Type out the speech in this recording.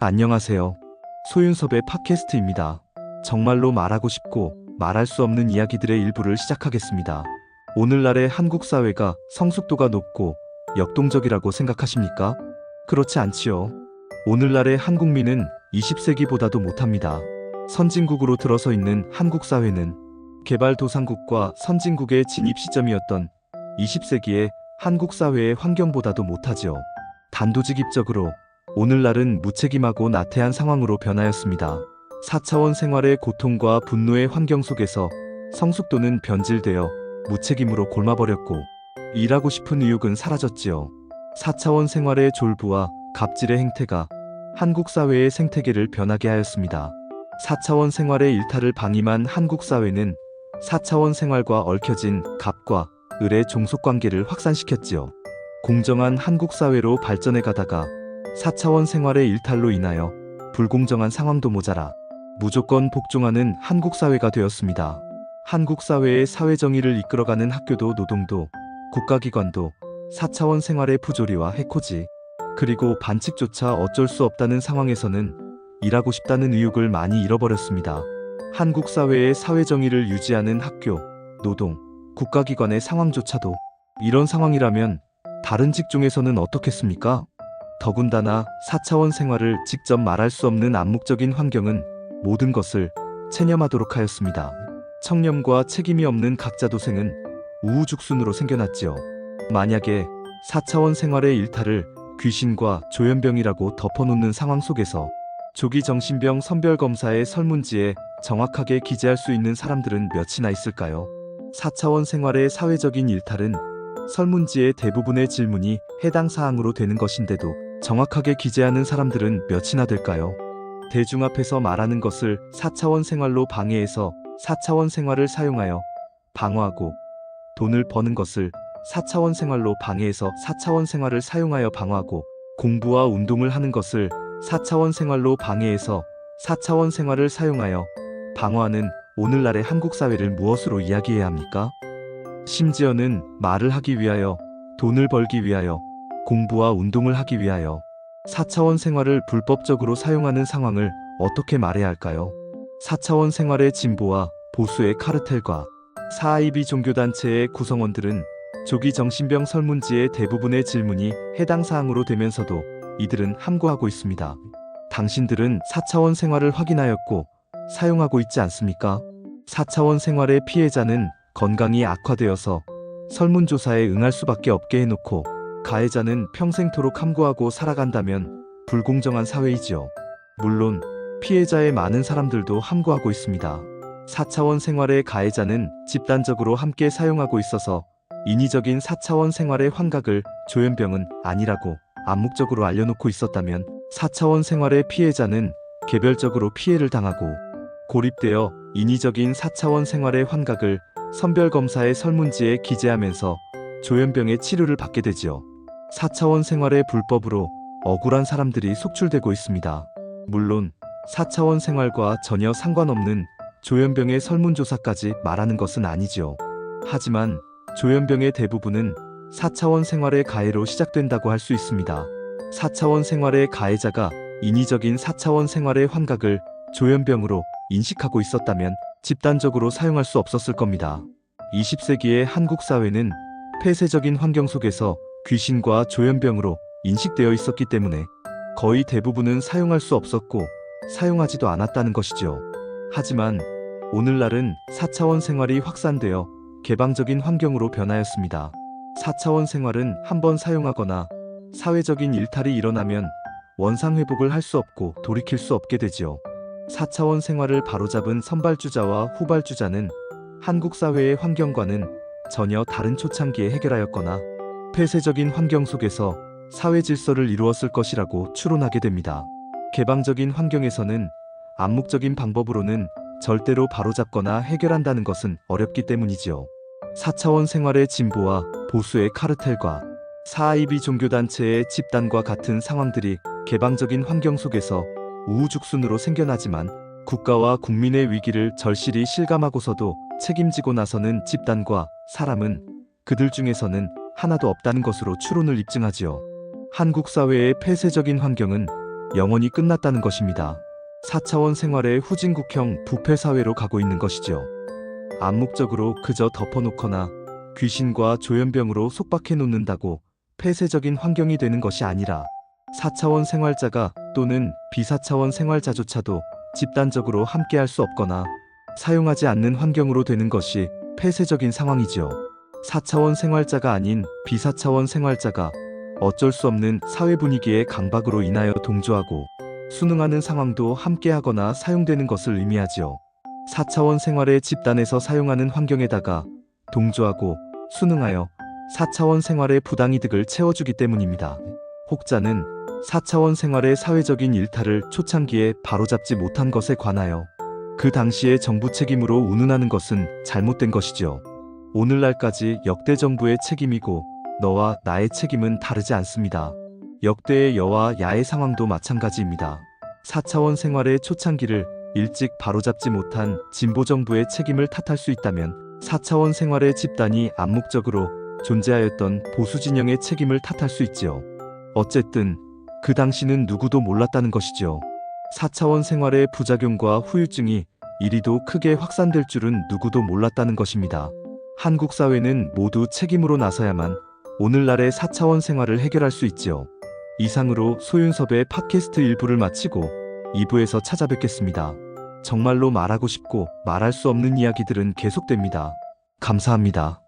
안녕하세요. 소윤섭의 팟캐스트입니다. 정말로 말하고 싶고 말할 수 없는 이야기들의 일부를 시작하겠습니다. 오늘날의 한국 사회가 성숙도가 높고 역동적이라고 생각하십니까? 그렇지 않지요. 오늘날의 한국민은 20세기보다도 못합니다. 선진국으로 들어서 있는 한국 사회는 개발도상국과 선진국의 진입 시점이었던 20세기의 한국 사회의 환경보다도 못하지요. 단도직입적으로 오늘날은 무책임하고 나태한 상황으로 변하였습니다. 4차원 생활의 고통과 분노의 환경 속에서 성숙도는 변질되어 무책임으로 골마버렸고 일하고 싶은 의욕은 사라졌지요. 4차원 생활의 졸부와 갑질의 행태가 한국 사회의 생태계를 변하게 하였습니다. 4차원 생활의 일탈을 방임한 한국 사회는 4차원 생활과 얽혀진 갑과 을의 종속관계를 확산시켰지요. 공정한 한국 사회로 발전해 가다가 4차원 생활의 일탈로 인하여 불공정한 상황도 모자라 무조건 복종하는 한국 사회가 되었습니다. 한국 사회의 사회정의를 이끌어가는 학교도 노동도 국가기관도 4차원 생활의 부조리와 해코지 그리고 반칙조차 어쩔 수 없다는 상황에서는 일하고 싶다는 의욕을 많이 잃어버렸습니다. 한국 사회의 사회정의를 유지하는 학교, 노동, 국가기관의 상황조차도 이런 상황이라면 다른 직종에서는 어떻겠습니까? 더군다나 4차원 생활을 직접 말할 수 없는 암묵적인 환경은 모든 것을 체념하도록 하였습니다. 청렴과 책임이 없는 각자 도생은 우후죽순으로 생겨났지요. 만약에 4차원 생활의 일탈을 귀신과 조현병이라고 덮어놓는 상황 속에서 조기 정신병 선별검사의 설문지에 정확하게 기재할 수 있는 사람들은 몇이나 있을까요? 4차원 생활의 사회적인 일탈은 설문지의 대부분의 질문이 해당 사항으로 되는 것인데도 정확하게 기재하는 사람들은 몇이나 될까요? 대중 앞에서 말하는 것을 4차원 생활로 방해해서 4차원 생활을 사용하여 방어하고 돈을 버는 것을 4차원 생활로 방해해서 4차원 생활을 사용하여 방어하고 공부와 운동을 하는 것을 4차원 생활로 방해해서 4차원 생활을 사용하여 방어하는 오늘날의 한국 사회를 무엇으로 이야기해야 합니까? 심지어는 말을 하기 위하여, 돈을 벌기 위하여, 공부와 운동을 하기 위하여 4차원 생활을 불법적으로 사용하는 상황을 어떻게 말해야 할까요? 4차원 생활의 진보와 보수의 카르텔과 4IB 종교단체의 구성원들은 조기 정신병 설문지의 대부분의 질문이 해당 사항으로 되면서도 이들은 함구하고 있습니다. 당신들은 4차원 생활을 확인하였고 사용하고 있지 않습니까? 4차원 생활의 피해자는 건강이 악화되어서 설문조사에 응할 수밖에 없게 해놓고 가해자는 평생토록 함구하고 살아간다면 불공정한 사회이지요. 물론 피해자의 많은 사람들도 함구하고 있습니다. 4차원 생활의 가해자는 집단적으로 함께 사용하고 있어서 인위적인 4차원 생활의 환각을 조현병은 아니라고 암묵적으로 알려놓고 있었다면 4차원 생활의 피해자는 개별적으로 피해를 당하고 고립되어 인위적인 4차원 생활의 환각을 선별검사의 설문지에 기재하면서 조현병의 치료를 받게 되지요. 4차원 생활의 불법으로 억울한 사람들이 속출되고 있습니다. 물론 4차원 생활과 전혀 상관없는 조현병의 설문조사까지 말하는 것은 아니지요. 하지만 조현병의 대부분은 4차원 생활의 가해로 시작된다고 할 수 있습니다. 4차원 생활의 가해자가 인위적인 4차원 생활의 환각을 조현병으로 인식하고 있었다면 집단적으로 사용할 수 없었을 겁니다. 20세기의 한국 사회는 폐쇄적인 환경 속에서 귀신과 조현병으로 인식되어 있었기 때문에 거의 대부분은 사용할 수 없었고 사용하지도 않았다는 것이죠. 하지만 오늘날은 4차원 생활이 확산되어 개방적인 환경으로 변하였습니다. 4차원 생활은 한번 사용하거나 사회적인 일탈이 일어나면 원상회복을 할 수 없고 돌이킬 수 없게 되지요. 4차원 생활을 바로잡은 선발주자와 후발주자는 한국 사회의 환경과는 전혀 다른 초창기에 해결하였거나 폐쇄적인 환경 속에서 사회 질서를 이루었을 것이라고 추론하게 됩니다. 개방적인 환경에서는 암묵적인 방법으로는 절대로 바로잡거나 해결한다는 것은 어렵기 때문이지요. 4차원 생활의 진보와 보수의 카르텔과 4IB 종교단체의 집단과 같은 상황들이 개방적인 환경 속에서 우후죽순으로 생겨나지만 국가와 국민의 위기를 절실히 실감하고서도 책임지고 나서는 집단과 사람은 그들 중에서는 하나도 없다는 것으로 추론을 입증하지요. 한국 사회의 폐쇄적인 환경은 영원히 끝났다는 것입니다. 4차원 생활의 후진국형 부패사회로 가고 있는 것이죠. 암묵적으로 그저 덮어놓거나 귀신과 조현병으로 속박해 놓는다고 폐쇄적인 환경이 되는 것이 아니라 4차원 생활자가 또는 비사차원 생활자조차도 집단적으로 함께할 수 없거나 사용하지 않는 환경으로 되는 것이 폐쇄적인 상황이지요. 4차원 생활자가 아닌 비사차원 생활자가 어쩔 수 없는 사회 분위기의 강박으로 인하여 동조하고 순응하는 상황도 함께하거나 사용되는 것을 의미하지요. 4차원 생활의 집단에서 사용하는 환경에다가 동조하고 순응하여 4차원 생활의 부당이득을 채워주기 때문입니다. 혹자는 4차원 생활의 사회적인 일탈을 초창기에 바로잡지 못한 것에 관하여 그 당시의 정부 책임으로 운운하는 것은 잘못된 것이죠. 오늘날까지 역대 정부의 책임이고 너와 나의 책임은 다르지 않습니다. 역대의 여와 야의 상황도 마찬가지입니다. 4차원 생활의 초창기를 일찍 바로잡지 못한 진보 정부의 책임을 탓할 수 있다면 4차원 생활의 집단이 암묵적으로 존재하였던 보수 진영의 책임을 탓할 수 있지요. 어쨌든 그 당시는 누구도 몰랐다는 것이죠. 4차원 생활의 부작용과 후유증이 이리도 크게 확산될 줄은 누구도 몰랐다는 것입니다. 한국 사회는 모두 책임으로 나서야만 오늘날의 4차원 생활을 해결할 수 있지요. 이상으로 소윤섭의 팟캐스트 1부를 마치고 2부에서 찾아뵙겠습니다. 정말로 말하고 싶고 말할 수 없는 이야기들은 계속됩니다. 감사합니다.